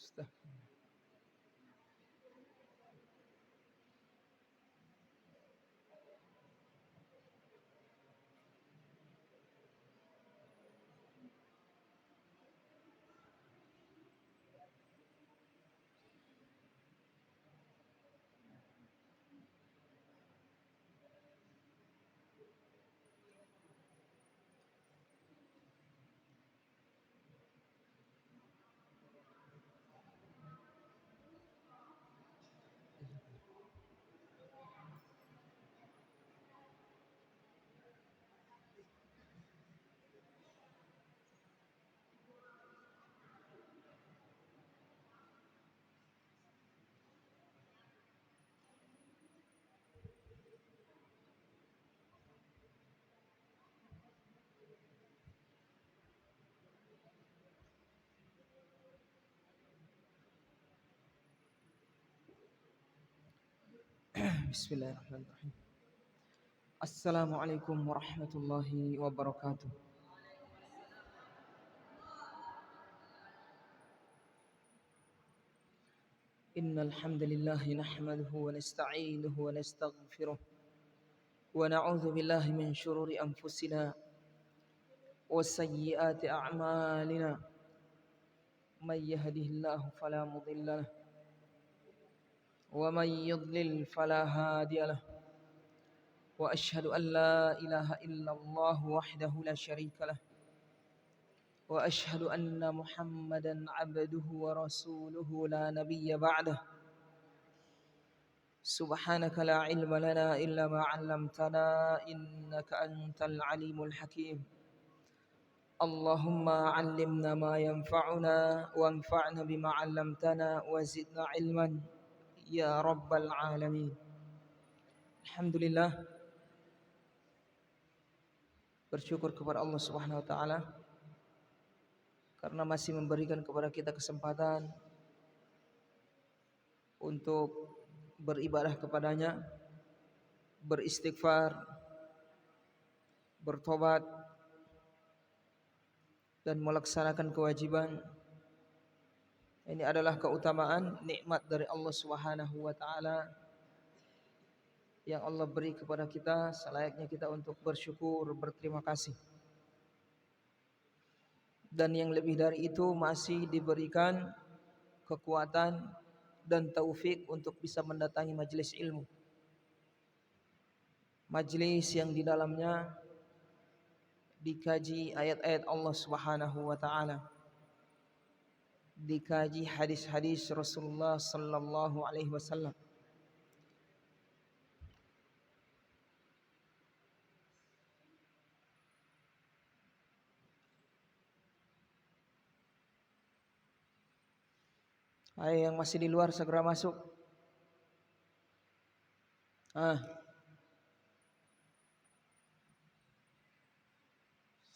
Sudah. Bismillahirrahmanirrahim. Assalamualaikum warahmatullahi wabarakatuh. Innal hamdalillah nahmaduhu wa nasta'inuhu wa nastaghfiruh wa na'udzu billahi min shururi anfusina wa sayyiati a'malina. May yahdihillahu fala mudilla lahu wa may yudlil fala hadiya lahu. Wa asyhadu an la ilaha illallah wahdahu la syarika lahu. Wa asyhadu anna Muhammadan abduhu wa rasuluhu la nabiyya ba'dah. Subhanaka la ilma lana illa ma 'allamtana innaka antal alimul hakim. Allahumma 'allimna ma yanfa'una wanfa'na bima 'allamtana wa zidna ilman ya rabbal alamin. Alhamdulillah, bersyukur kepada Allah Subhanahu wa taala karena masih memberikan kepada kita kesempatan untuk beribadah kepadanya, beristighfar, bertobat dan melaksanakan kewajiban. Ini adalah keutamaan nikmat dari Allah Subhanahu wa taala yang Allah beri kepada kita, selayaknya kita untuk bersyukur, berterima kasih. Dan yang lebih dari itu masih diberikan kekuatan dan taufik untuk bisa mendatangi majelis ilmu. Majelis yang di dalamnya dikaji ayat-ayat Allah Subhanahu wa taala, dikaji hadis-hadis Rasulullah sallallahu alaihi wasallam. Ayo yang masih di luar segera masuk.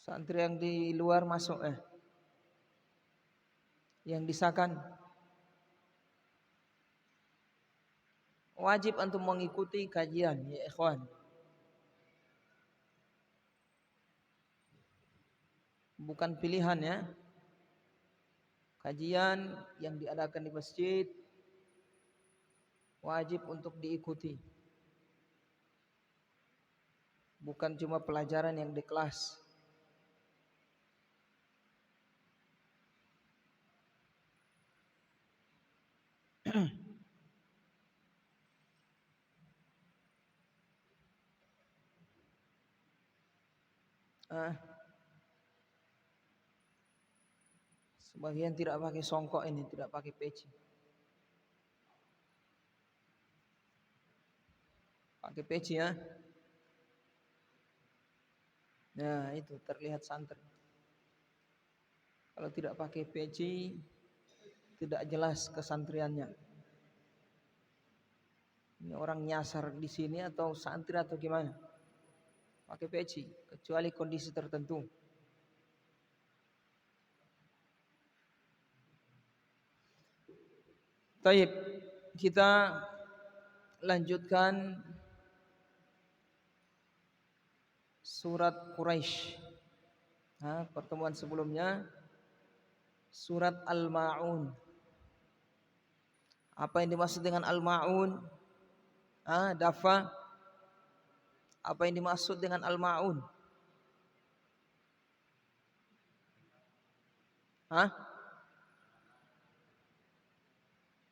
Santri yang di luar masuk Yang disahkan wajib antum mengikuti kajian ya ikhwan. Bukan pilihan ya. Kajian yang diadakan di masjid wajib untuk diikuti. Bukan cuma pelajaran yang di kelas. Sebagian tidak pakai songkok ini, tidak pakai peci. Pakai peci ya. Nah, itu terlihat santri. Kalau tidak pakai peci tidak jelas kesantriannya. Ini orang nyasar di sini atau santri atau gimana? Pakai peci, kecuali kondisi tertentu. Baik, kita lanjutkan surat Quraisy. Pertemuan sebelumnya surat Al-Ma'un. Apa yang dimaksud dengan al-ma'un? Dafa. Apa yang dimaksud dengan al-ma'un?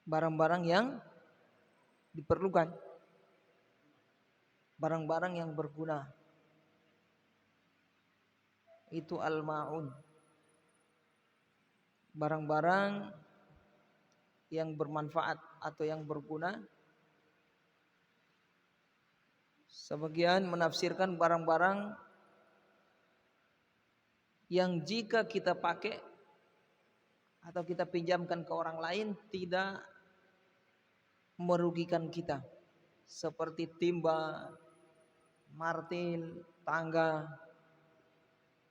Barang-barang yang diperlukan, barang-barang yang berguna, itu al-ma'un. Barang-barang yang bermanfaat atau yang berguna. Sebagian menafsirkan barang-barang yang jika kita pakai atau kita pinjamkan ke orang lain tidak merugikan kita, seperti timba, martil, tangga,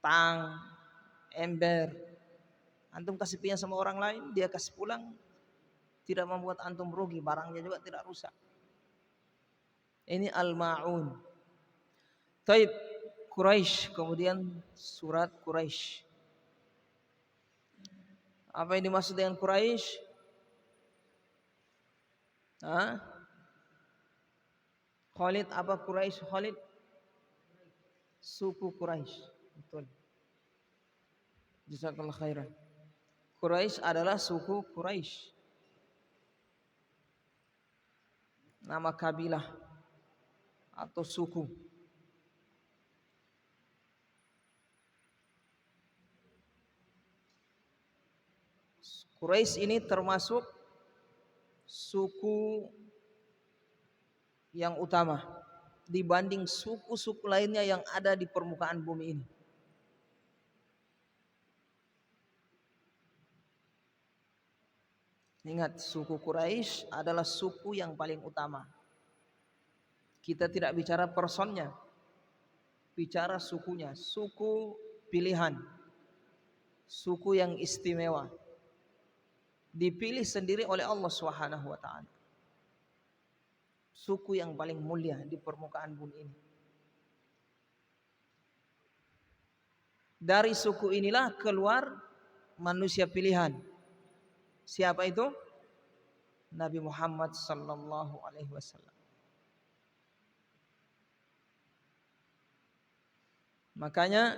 tang, ember. Antum kasih pinjam sama orang lain, dia kasih pulang, tidak membuat antum rugi, barangnya juga tidak rusak. Ini al-ma'un. Taib, Quraisy, kemudian surat Quraisy. Apa yang dimaksud dengan Quraisy? Khalid, apa Quraisy? Khalid, suku Quraisy. Betul. Jazakallahu khairan. Quraisy adalah suku Quraisy. Nama kabilah atau suku. Quraisy ini termasuk suku yang utama dibanding suku-suku lainnya yang ada di permukaan bumi ini. Ingat, suku Quraisy adalah suku yang paling utama. Kita tidak bicara personnya, bicara sukunya, suku pilihan, suku yang istimewa, dipilih sendiri oleh Allah Subhanahu wa taala. Suku yang paling mulia di permukaan bumi ini. Dari suku inilah keluar manusia pilihan. Siapa itu? Nabi Muhammad sallallahu alaihi wasallam. Makanya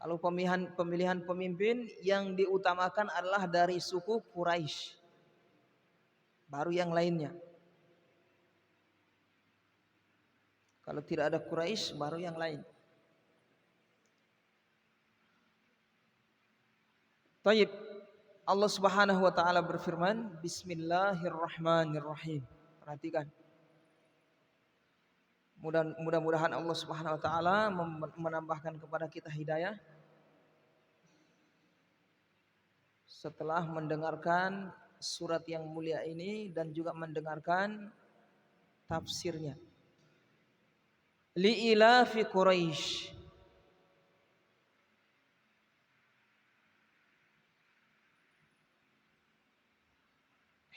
kalau pemilihan pemimpin yang diutamakan adalah dari suku Quraisy, baru yang lainnya. Kalau tidak ada Quraisy, baru yang lain. Taib. Allah Subhanahu wa taala berfirman, Bismillahirrahmanirrahim. Perhatikan. Mudah-mudahan Allah Subhanahu wa taala menambahkan kepada kita hidayah setelah mendengarkan surat yang mulia ini dan juga mendengarkan tafsirnya. Li'ilafi Quraisy.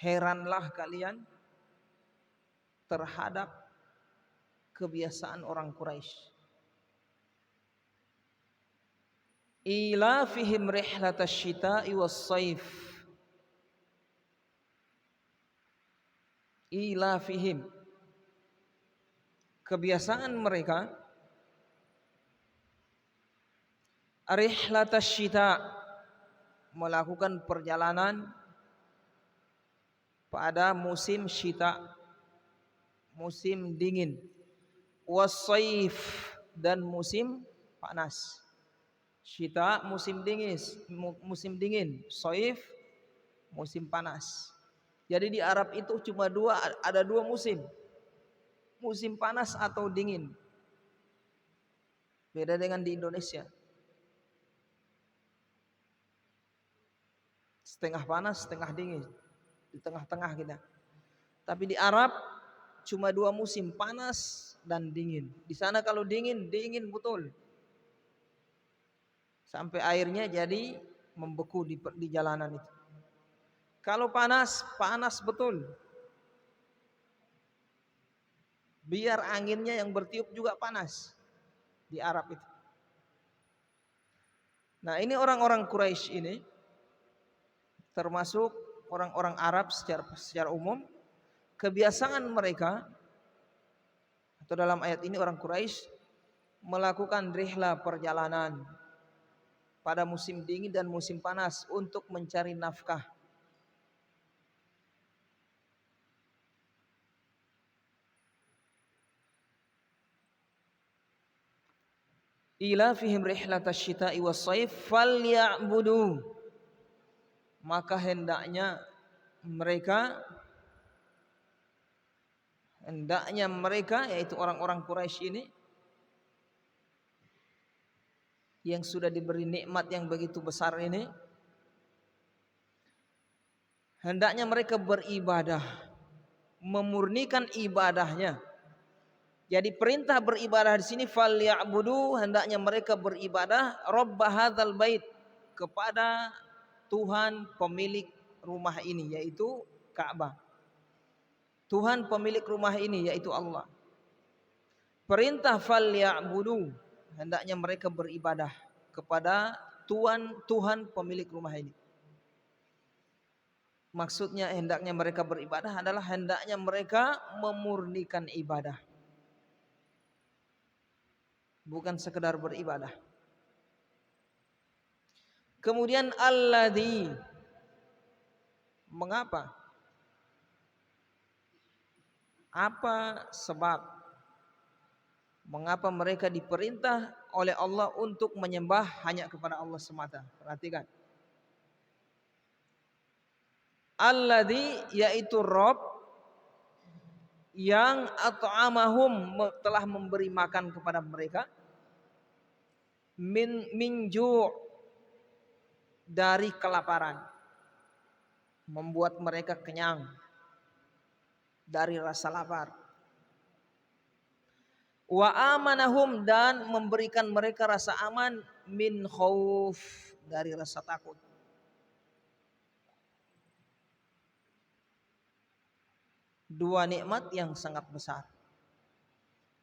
Heranlah kalian terhadap kebiasaan orang Quraisy. Ilafihim rihlatash syita'i was-saif. Ilafihim, kebiasaan mereka rihlatash syita', melakukan perjalanan pada musim syita, musim dingin, was-saif, dan musim panas. Syita musim dingin, saif musim panas. Jadi di Arab itu cuma ada dua musim. Musim panas atau dingin. Beda dengan di Indonesia. Setengah panas, setengah dingin. Di tengah-tengah kita. Tapi di Arab cuma dua musim, panas dan dingin. Di sana kalau dingin, dingin betul. Sampai airnya jadi membeku di jalanan itu. Kalau panas, panas betul. Biar anginnya yang bertiup juga panas di Arab itu. Nah, ini orang-orang Quraisy ini termasuk orang-orang Arab secara umum, kebiasaan mereka atau dalam ayat ini orang Quraisy melakukan rihla perjalanan pada musim dingin dan musim panas untuk mencari nafkah. Ila fihim rihlatash syita'i was-shaif falyabudu, maka hendaknya mereka yaitu orang-orang Quraisy ini yang sudah diberi nikmat yang begitu besar ini, hendaknya mereka beribadah, memurnikan ibadahnya. Jadi perintah beribadah di sini falyabudu, hendaknya mereka beribadah rabb hadzal bait, kepada Tuhan pemilik rumah ini yaitu Ka'bah. Tuhan pemilik rumah ini yaitu Allah. Perintah falyabudu, hendaknya mereka beribadah kepada Tuhan pemilik rumah ini. Maksudnya hendaknya mereka beribadah adalah hendaknya mereka memurnikan ibadah, bukan sekedar beribadah. Kemudian alladzi, mengapa? Apa sebab mengapa mereka diperintah oleh Allah untuk menyembah hanya kepada Allah semata? Perhatikan. Alladzi, yaitu Rabb yang at'amahum, telah memberi makan kepada mereka, min ju', dari kelaparan, membuat mereka kenyang dari rasa lapar. Wa amanahum, dan memberikan mereka rasa aman, min khauf, dari rasa takut. Dua nikmat yang sangat besar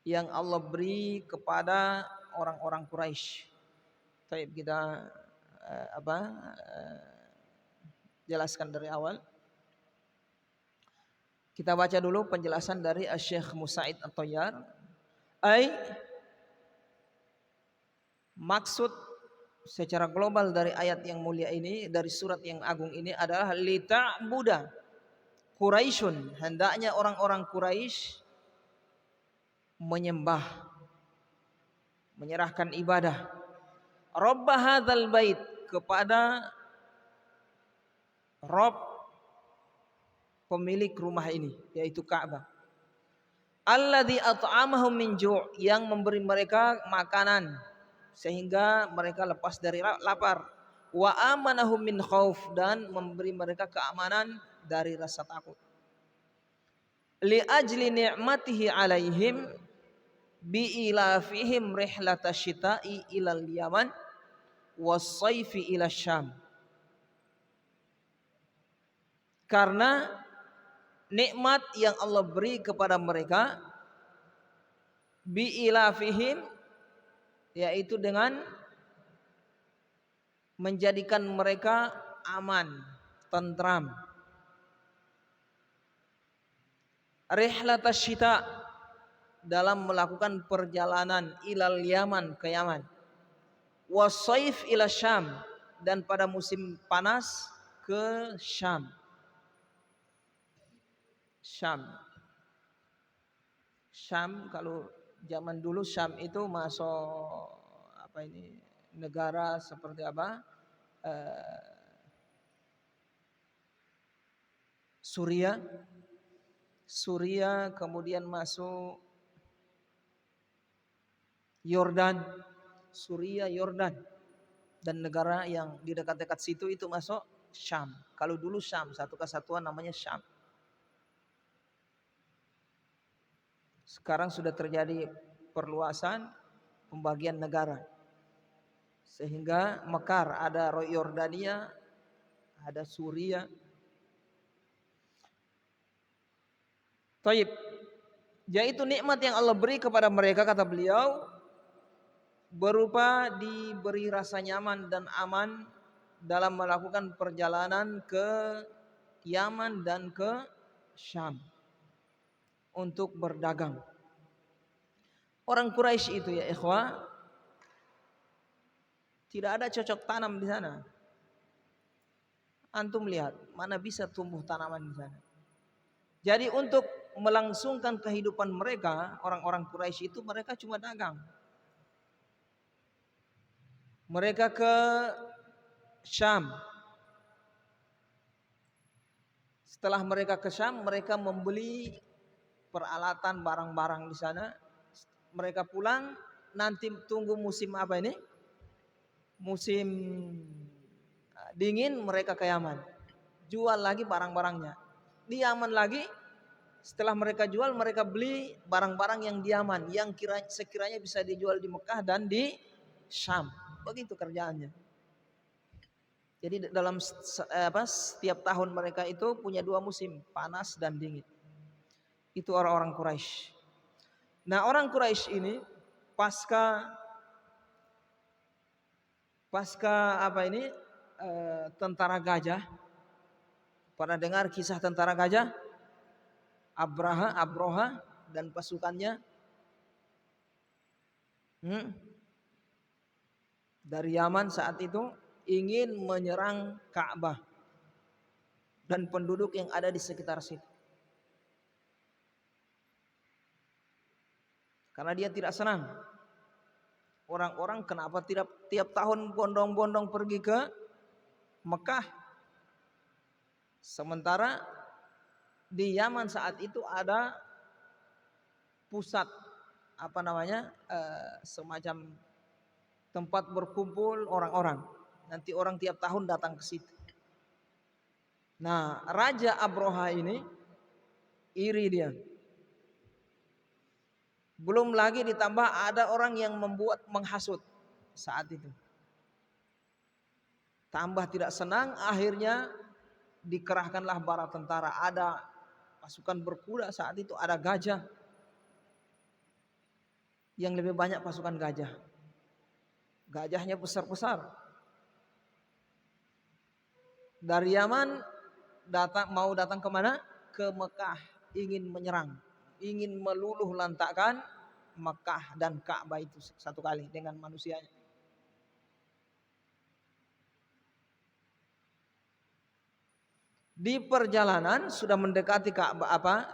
yang Allah beri kepada orang-orang Quraisy. Baik, kita jelaskan dari awal. Kita baca dulu penjelasan dari Syekh Musa'id At-Tayyar. Maksud secara global dari ayat yang mulia ini, dari surat yang agung ini adalah lita'buda Quraisyun, hendaknya orang-orang Quraisy menyembah, menyerahkan ibadah Rabb hadzal bait, kepada Rabb pemilik rumah ini yaitu Ka'bah. Alladzi at'amahum min ju', yang memberi mereka makanan sehingga mereka lepas dari lapar. Wa amanahum min khauf, dan memberi mereka keamanan dari rasa takut. Li ajli ni'matihi alaihim bi ilafihim rihlatash syita'i ilal Yaman was-sayfi ila Syam. Karena nikmat yang Allah beri kepada mereka, bi ilafihim, yaitu dengan menjadikan mereka aman, tentram. Rihlatash syita, dalam melakukan perjalanan ilal Yaman, ke Yaman. Was-sayf ila Syam, dan pada musim panas ke Syam. Syam kalau zaman dulu Syam itu masuk negara seperti apa? Suria, kemudian masuk Yordan, Suria, Yordan, dan negara yang di dekat-dekat situ itu masuk Syam. Kalau dulu Syam, satu kesatuan namanya Syam. Sekarang sudah terjadi perluasan pembagian negara, sehingga mekar, ada Yordania, ada Suria. Taib, yaitu nikmat yang Allah beri kepada mereka, kata beliau, berupa diberi rasa nyaman dan aman dalam melakukan perjalanan ke Yaman dan ke Syam untuk berdagang. Orang Quraisy itu ya ikhwah, tidak ada cocok tanam di sana. Antum lihat, mana bisa tumbuh tanaman di sana. Jadi untuk melangsungkan kehidupan mereka, orang-orang Quraisy itu mereka cuma dagang. Mereka ke Syam. Setelah mereka ke Syam, mereka membeli peralatan barang-barang di sana. Mereka pulang, nanti tunggu musim apa ini? Musim dingin, mereka ke Yaman. Jual lagi barang-barangnya. Di Yaman lagi, setelah mereka jual, mereka beli barang-barang yang di Yaman, yang sekiranya bisa dijual di Mekah dan di Syam. Begitu kerjaannya. Jadi dalam setiap tahun mereka itu punya 2 musim, panas dan dingin. Itu orang-orang Quraisy. Nah, orang Quraisy ini pasca tentara gajah. Pernah dengar kisah tentara gajah? Abroha dan pasukannya dari Yaman saat itu ingin menyerang Ka'bah dan penduduk yang ada di sekitar situ. Karena dia tidak senang. Orang-orang kenapa tiap tahun bondong-bondong pergi ke Mekah? Sementara di Yaman saat itu ada pusat semacam tempat berkumpul orang-orang. Nanti orang tiap tahun datang ke situ. Nah, Raja Abroha ini iri dia. Belum lagi ditambah ada orang yang menghasut saat itu. Tambah tidak senang, akhirnya dikerahkanlah bala tentara. Ada pasukan berkuda saat itu, ada gajah. Yang lebih banyak pasukan gajah. Gajahnya besar-besar. Dari Yaman mau datang kemana? Ke Mekah, ingin menyerang, ingin meluluh lantakkan Mekah dan Ka'bah itu satu kali dengan manusianya. Di perjalanan sudah mendekati Ka'bah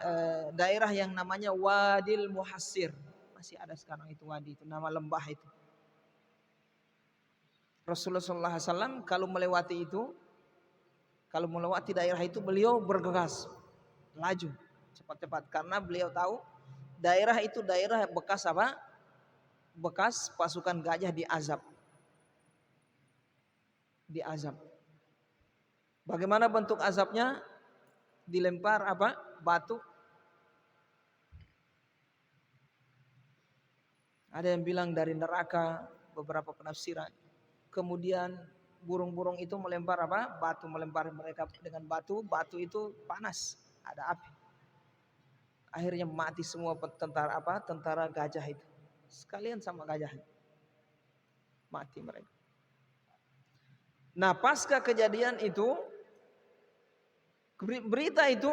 daerah yang namanya Wadil Muhassir. Masih ada sekarang itu wadi, itu nama lembah itu. Rasulullah SAW kalau melewati daerah itu beliau bergegas, laju, cepat-cepat, karena beliau tahu daerah itu daerah bekas apa? Bekas pasukan gajah diazab. Bagaimana bentuk azabnya? Dilempar apa? Batu. Ada yang bilang dari neraka, beberapa penafsiran. Kemudian burung-burung itu melempar apa? Batu, melempar mereka dengan batu. Batu itu panas, ada api. Akhirnya mati semua tentara gajah itu. Sekalian sama gajahnya. Mati mereka. Nah, pasca kejadian itu, berita itu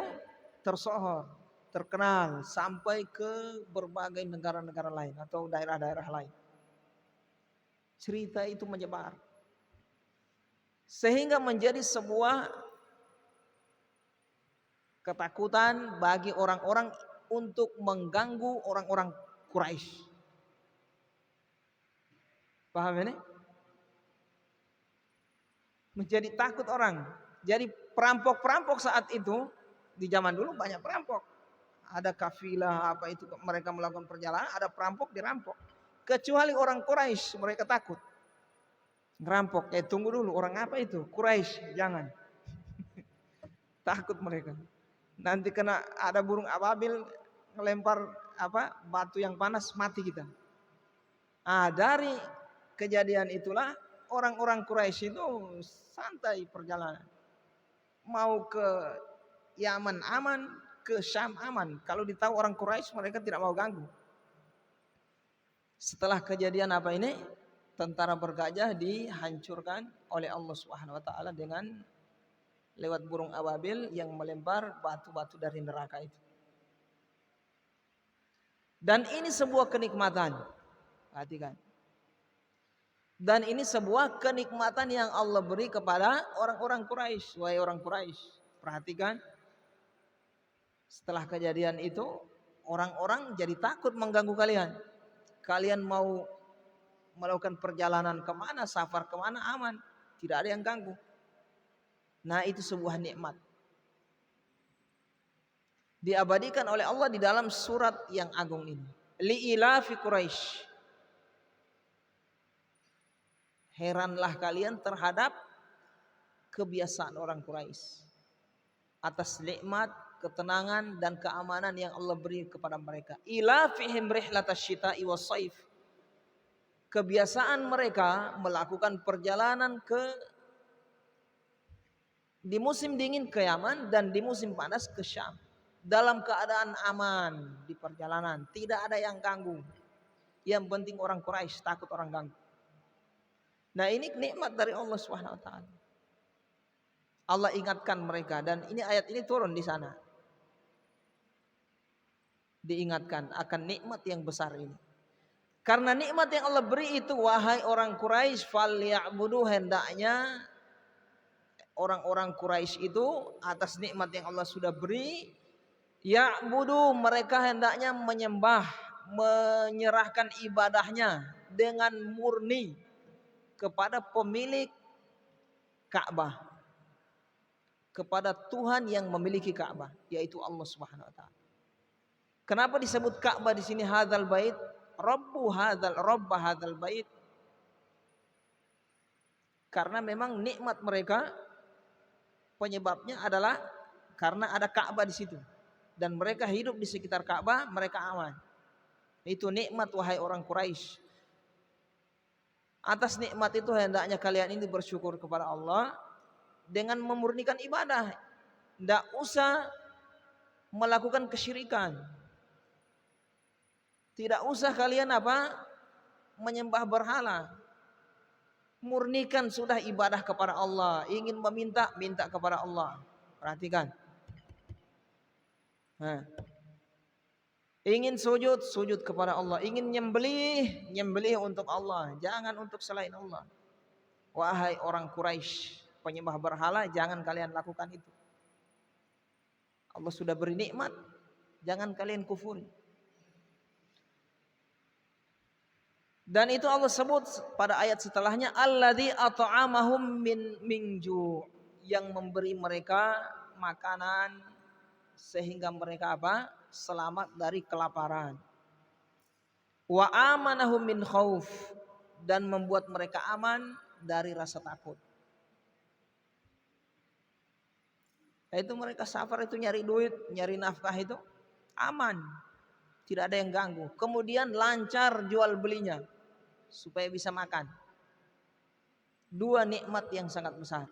tersohor, terkenal sampai ke berbagai negara-negara lain atau daerah-daerah lain. Cerita itu menyebar. Sehingga menjadi sebuah ketakutan bagi orang-orang untuk mengganggu orang-orang Quraisy. Paham ini? Menjadi takut orang. Jadi perampok-perampok saat itu, di zaman dulu banyak perampok. Ada kafilah mereka melakukan perjalanan, ada perampok dirampok. Kecuali orang Quraisy, mereka takut. Ngerampok, tunggu dulu, orang apa itu? Quraisy, jangan. Takut mereka. Nanti kena ada burung ababil ngelempar batu yang panas, mati kita. Dari kejadian itulah orang-orang Quraisy itu santai perjalanan. Mau ke Yaman aman, ke Syam aman. Kalau ditahu orang Quraisy, mereka tidak mau ganggu. Setelah kejadian tentara bergajah dihancurkan oleh Allah Subhanahu wa taala dengan lewat burung ababil yang melempar batu-batu dari neraka itu. Dan ini sebuah kenikmatan. Perhatikan. Dan ini sebuah kenikmatan yang Allah beri kepada orang-orang Quraisy. Wahai orang Quraisy, perhatikan. Setelah kejadian itu, orang-orang jadi takut mengganggu kalian. Kalian mau melakukan perjalanan kemana, safar kemana aman. Tidak ada yang ganggu. Nah, itu sebuah nikmat. Diabadikan oleh Allah di dalam surat yang agung ini. Li'ilafi Quraisy. Heranlah kalian terhadap kebiasaan orang Quraisy atas nikmat, ketenangan dan keamanan yang Allah beri kepada mereka. Ilafihim rihlatash syita'i was-shaif. Kebiasaan mereka melakukan perjalanan di musim dingin ke Yaman dan di musim panas ke Syam. Dalam keadaan aman di perjalanan, tidak ada yang ganggu. Yang penting orang Quraisy takut orang ganggu. Nah, ini nikmat dari Allah Subhanahu wa taala. Allah ingatkan mereka dan ini ayat ini turun di sana. Diingatkan akan nikmat yang besar ini. Karena nikmat yang Allah beri itu, wahai orang Quraisy, falya'budu, hendaknya orang-orang Quraisy itu atas nikmat yang Allah sudah beri, ya'budu, mereka hendaknya menyembah, menyerahkan ibadahnya dengan murni kepada pemilik Ka'bah, kepada Tuhan yang memiliki Ka'bah, yaitu Allah Subhanahu wa taala. Kenapa disebut Ka'bah di sini hadzal bait? Rabb hadzal bait. Karena memang nikmat mereka penyebabnya adalah karena ada Ka'bah di situ dan mereka hidup di sekitar Ka'bah, mereka aman. Itu nikmat wahai orang Quraisy. Atas nikmat itu hendaknya kalian ini bersyukur kepada Allah dengan memurnikan ibadah. Tidak usah melakukan kesyirikan. Tidak usah kalian menyembah berhala. Murnikan sudah ibadah kepada Allah. Ingin meminta, minta kepada Allah. Perhatikan. Ingin sujud, sujud kepada Allah. Ingin nyembelih, nyembelih untuk Allah. Jangan untuk selain Allah. Wahai orang Quraisy, penyembah berhala, jangan kalian lakukan itu. Allah sudah beri nikmat, jangan kalian kufuri. Dan itu Allah sebut pada ayat setelahnya, alladzi at'amahum min ju', yang memberi mereka makanan sehingga mereka selamat dari kelaparan. Wa amanahum min khauf, dan membuat mereka aman dari rasa takut. Itu mereka safar itu nyari duit, nyari nafkah itu aman. Tidak ada yang ganggu. Kemudian lancar jual belinya supaya bisa makan. Dua nikmat yang sangat besar.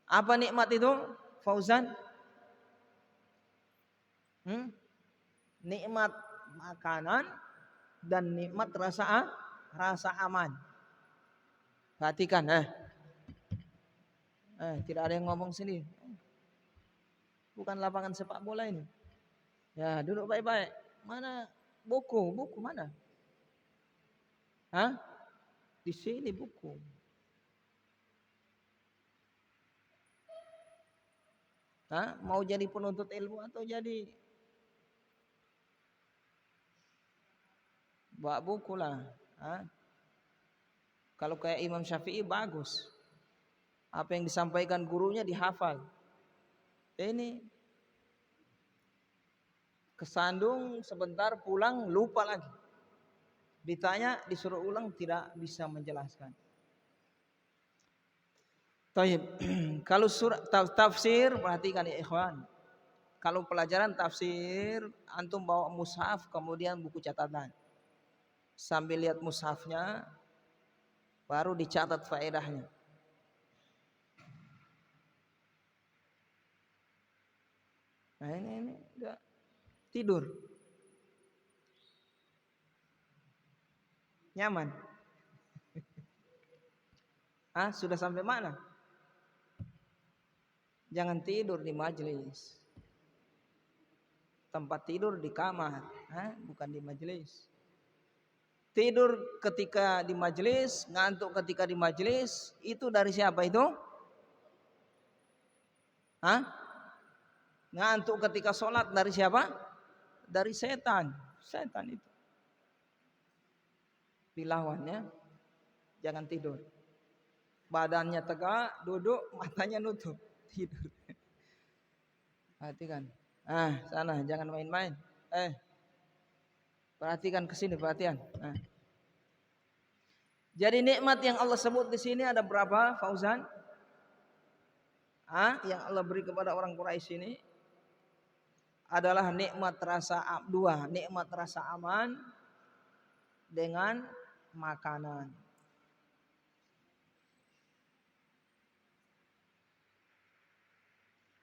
Apa nikmat itu, Fauzan? Nikmat makanan dan nikmat rasa aman. Perhatikan, tidak ada yang ngomong sini. Bukan lapangan sepak bola ini. Ya, duduk baik-baik. Mana buku? Buku mana? Di sini buku. Mau jadi penuntut ilmu atau jadi bawa buku lah. Kalau kayak Imam Syafi'i bagus. Apa yang disampaikan gurunya dihafal. Ini kesandung sebentar, pulang lupa lagi. Ditanya disuruh ulang tidak bisa menjelaskan. Taib. Kalau surat tafsir, perhatikan ya ikhwan. Kalau pelajaran tafsir, antum bawa mushaf kemudian buku catatan. Sambil lihat mushafnya, baru dicatat faedahnya. Nah ini enggak tidur. Nyaman. Sudah sampai mana? Jangan tidur di majelis. Tempat tidur di kamar, bukan di majelis. Tidur ketika di majelis, ngantuk ketika di majelis, itu dari siapa itu? Ngantuk ketika sholat dari siapa? Dari setan. Setan itu. Dilawannya, jangan tidur. Badannya tegak, duduk, matanya nutup, tidur. Perhatikan. Sana jangan main-main. Perhatikan ke sini, perhatian. Jadi nikmat yang Allah sebut di sini ada berapa, Fauzan? Yang Allah beri kepada orang Quraisy ini adalah nikmat rasa dua, nikmat rasa aman dengan makanan.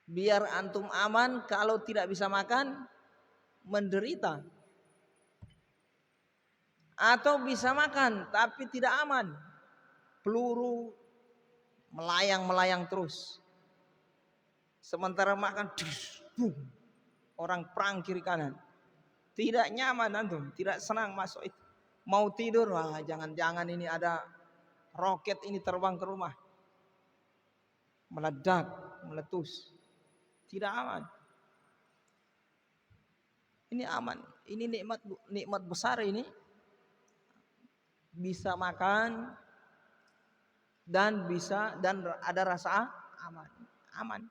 Biar antum aman, kalau tidak bisa makan menderita. Atau bisa makan tapi tidak aman. Peluru melayang-melayang terus. Sementara makan boom, orang perang kiri kanan. Tidak nyaman antum, tidak senang masuk itu. Mau tidur, jangan-jangan ini ada roket ini terbang ke rumah. Meledak, meletus. Tidak aman. Ini aman. Ini nikmat besar ini. Bisa makan dan ada rasa aman.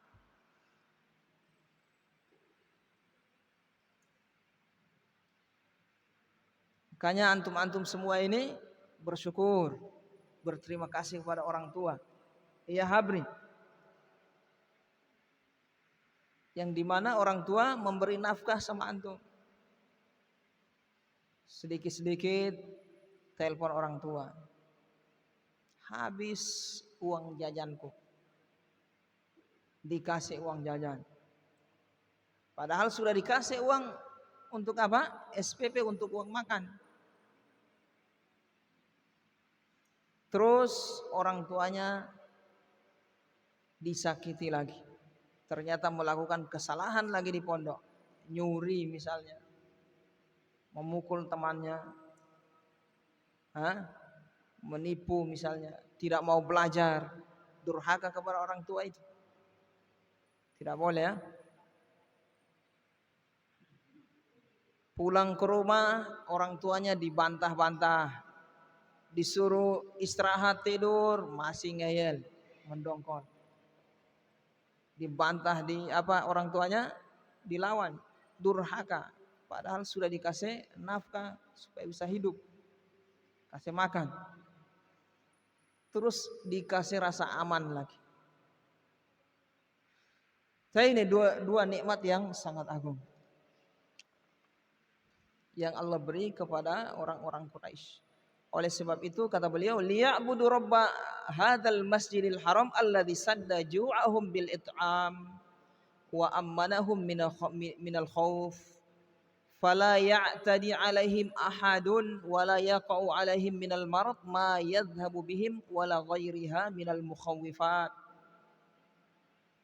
Makanya antum semua ini bersyukur, berterima kasih kepada orang tua. Iya Habri. Yang dimana orang tua memberi nafkah sama antum. Sedikit-sedikit telepon orang tua. Habis uang jajanku. Dikasih uang jajan. Padahal sudah dikasih uang untuk apa? SPP, untuk uang makan. Terus orang tuanya disakiti lagi. Ternyata melakukan kesalahan lagi di pondok. Nyuri misalnya. Memukul temannya. Menipu misalnya. Tidak mau belajar. Durhaka kepada orang tua itu. Tidak boleh ya. Pulang ke rumah orang tuanya dibantah-bantah. Disuruh istirahat tidur masih ngeyel, mendongkol. Dibantah orang tuanya dilawan, durhaka. Padahal sudah dikasih nafkah supaya bisa hidup, kasih makan. Terus dikasih rasa aman lagi. Saya ini dua nikmat yang sangat agung yang Allah beri kepada orang-orang Quraisy. Oleh sebab itu kata beliau, liya'budu rabba hadzal masjidil haram alladzi sadda ju'ahum bil it'am wa ammanahum minal khauf fala ya'tadi alaihim ahadun wa la yaqa'u alaihim minal marad ma yadhhabu bihim wala ghairiha minal mukhawwifat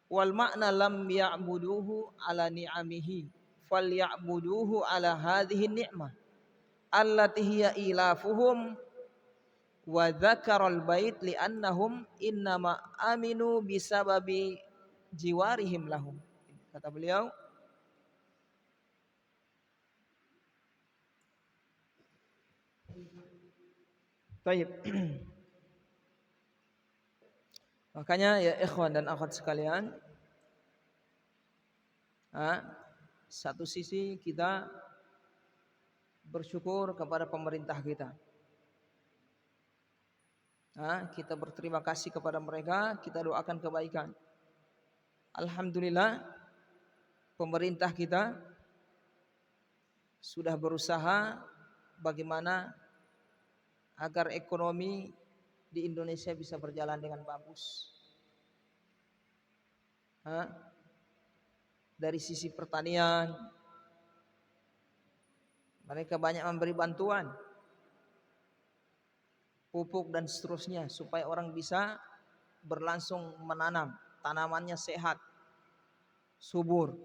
wal ma'na lam ya'buduhu ala ni'amihi falya'buduhu ala hadhihi ni'mah allati hiya ilafuhum wa dzakaral bait li'annahum innama aminu bisababi jiwarihim lahum. Kata beliau, baik. Makanya ya ikhwan dan akhwat sekalian, satu sisi kita bersyukur kepada pemerintah kita. Kita berterima kasih kepada mereka, kita doakan kebaikan. Alhamdulillah pemerintah kita sudah berusaha bagaimana agar ekonomi di Indonesia bisa berjalan dengan bagus. Dari sisi pertanian mereka banyak memberi bantuan, pupuk dan seterusnya supaya orang bisa berlangsung menanam, tanamannya sehat. subur.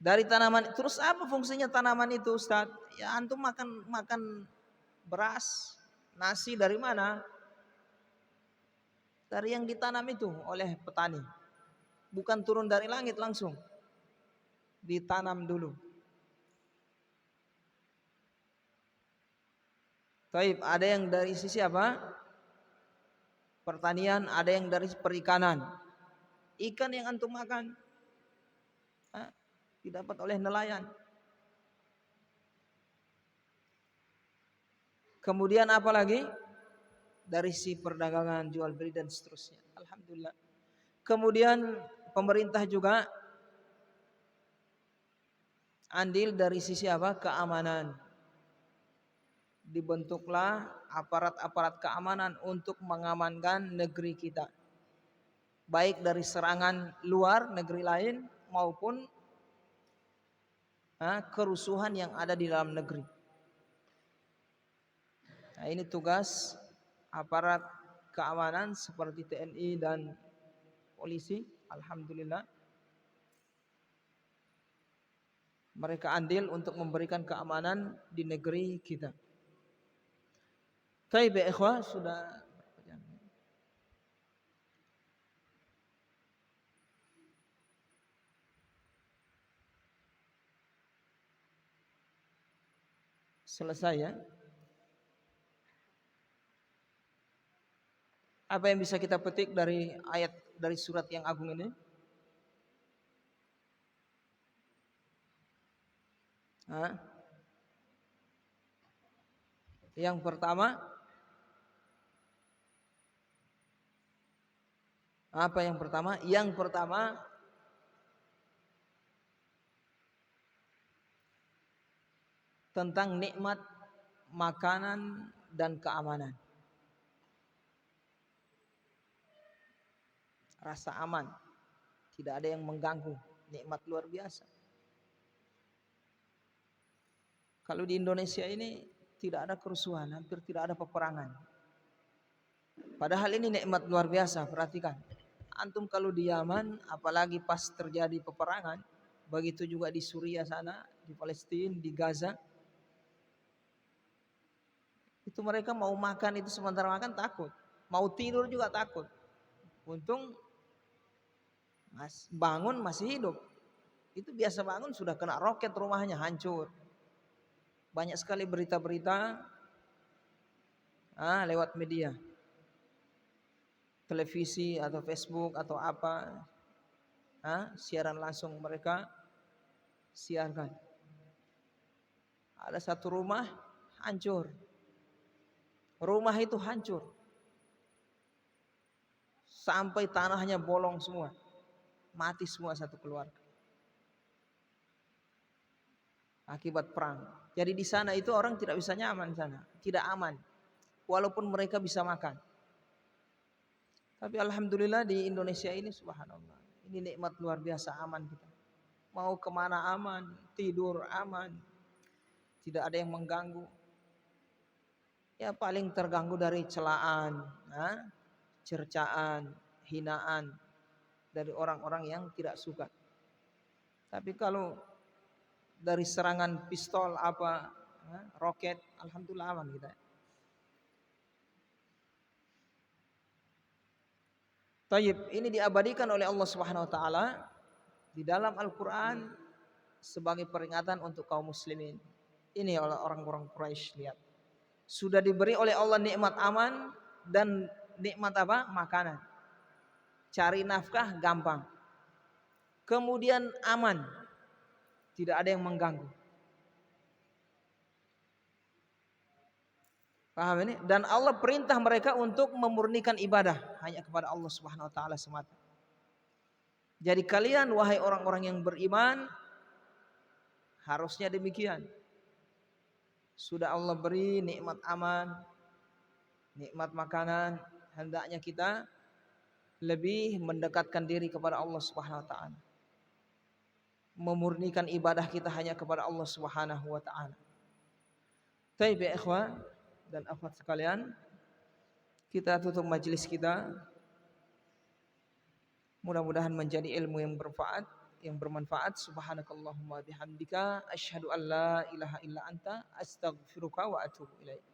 Dari tanaman, terus apa fungsinya tanaman itu Ustaz? Ya antum makan makan beras, nasi dari mana? Dari yang ditanam itu oleh petani. Bukan turun dari langit langsung. Ditanam dulu. Taib, ada yang dari sisi apa? Pertanian, ada yang dari perikanan. Ikan yang antum makan didapat oleh nelayan. Kemudian apa lagi? Dari si perdagangan, jual beli dan seterusnya. Alhamdulillah. Kemudian pemerintah juga andil dari sisi apa? Keamanan. Dibentuklah aparat-aparat keamanan untuk mengamankan negeri kita. Baik dari serangan luar negeri lain maupun kerusuhan yang ada di dalam negeri. Nah, ini tugas aparat keamanan seperti TNI dan polisi. Alhamdulillah mereka andil untuk memberikan keamanan di negeri kita. Baik ya ikhwah, sudah selesai ya. Apa yang bisa kita petik dari ayat dari surat yang agung ini? Yang pertama, apa yang pertama? Yang pertama, tentang nikmat makanan dan keamanan. Rasa aman, tidak ada yang mengganggu, nikmat luar biasa. Kalau di Indonesia ini tidak ada kerusuhan, hampir tidak ada peperangan. Padahal ini nikmat luar biasa, perhatikan. Antum kalau di Yaman, apalagi pas terjadi peperangan, begitu juga di Suriah sana, di Palestina, di Gaza, itu mereka mau makan itu sementara makan takut, mau tidur juga takut. Untung bangun masih hidup. Itu biasa bangun sudah kena roket, rumahnya hancur. Banyak sekali berita-berita lewat media, televisi atau Facebook atau apa, siaran langsung mereka siarkan. Ada satu rumah hancur. Rumah itu hancur. Sampai tanahnya bolong semua. Mati semua satu keluarga. Akibat perang. Jadi di sana itu orang tidak bisa nyaman sana, tidak aman. Walaupun mereka bisa makan. Tapi alhamdulillah di Indonesia ini subhanallah. Ini nikmat luar biasa, aman kita. Mau kemana aman, tidur aman. Tidak ada yang mengganggu. Ya paling terganggu dari celaan, cercaan, hinaan dari orang-orang yang tidak suka. Tapi kalau dari serangan pistol apa, roket, alhamdulillah aman kita. Tayyib, ini diabadikan oleh Allah Subhanahu wa taala di dalam Al-Qur'an sebagai peringatan untuk kaum muslimin. Ini oleh orang-orang Quraisy, lihat. Sudah diberi oleh Allah nikmat aman dan nikmat apa? Makanan. Cari nafkah gampang. Kemudian aman. Tidak ada yang mengganggu. Paham ini? Dan Allah perintah mereka untuk memurnikan ibadah hanya kepada Allah Subhanahu wa taala semata. Jadi kalian wahai orang-orang yang beriman harusnya demikian. Sudah Allah beri nikmat aman, nikmat makanan, hendaknya kita lebih mendekatkan diri kepada Allah Subhanahu wa taala. Memurnikan ibadah kita hanya kepada Allah Subhanahu wa taala. Baik ya ikhwah dan akhwat sekalian, kita tutup majelis kita Mudah-mudahan menjadi ilmu yang bermanfaat. Subhanakallahumma bihamdika asyhadu an la ilaha illa anta astaghfiruka wa atubu ilaik.